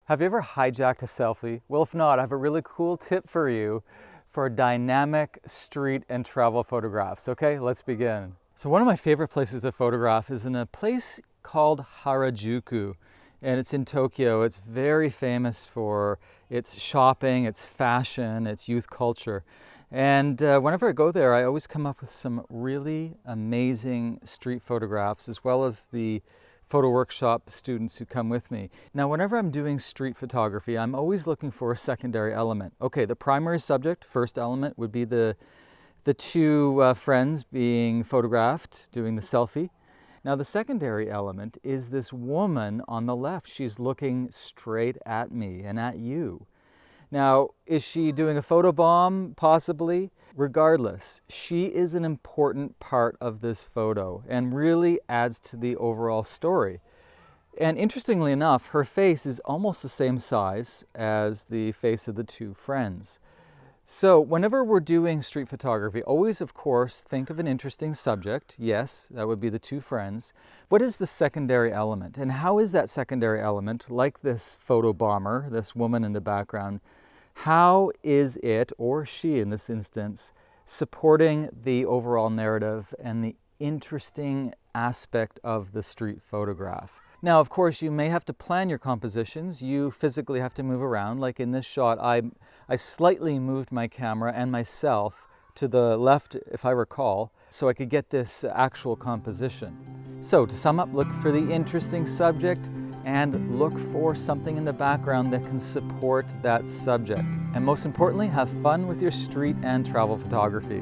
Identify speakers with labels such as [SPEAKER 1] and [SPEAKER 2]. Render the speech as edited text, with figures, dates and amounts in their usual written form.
[SPEAKER 1] Have you ever hijacked a selfie? Well, if not, I have a really cool tip for you for dynamic street and travel photographs. Okay, let's begin. So one of my favorite places to photograph is in a place called Harajuku, and it's in Tokyo. It's very famous for its shopping, its fashion, its youth culture. And whenever I go there, I always come up with some really amazing street photographs, as well as the photo workshop students who come with me. Now, whenever I'm doing street photography, I'm always looking for a secondary element. Okay, the primary subject, first element, would be the two friends being photographed, doing the selfie. Now, the secondary element is this woman on the left. She's looking straight at me and at you. Now, is she doing a photobomb? Possibly. Regardless, she is an important part of this photo and really adds to the overall story. And interestingly enough, her face is almost the same size as the face of the two friends. So whenever we're doing street photography, always, of course, think of an interesting subject. Yes, that would be the two friends. What is the secondary element? And how is that secondary element, like this photobomber, this woman in the background, how is it, or she in this instance, supporting the overall narrative and the interesting aspect of the street photograph? Now, of course, you may have to plan your compositions. You physically have to move around. Like in this shot, I slightly moved my camera and myself to the left, if I recall, so I could get this actual composition. So to sum up, look for the interesting subject and look for something in the background that can support that subject. And most importantly, have fun with your street and travel photography.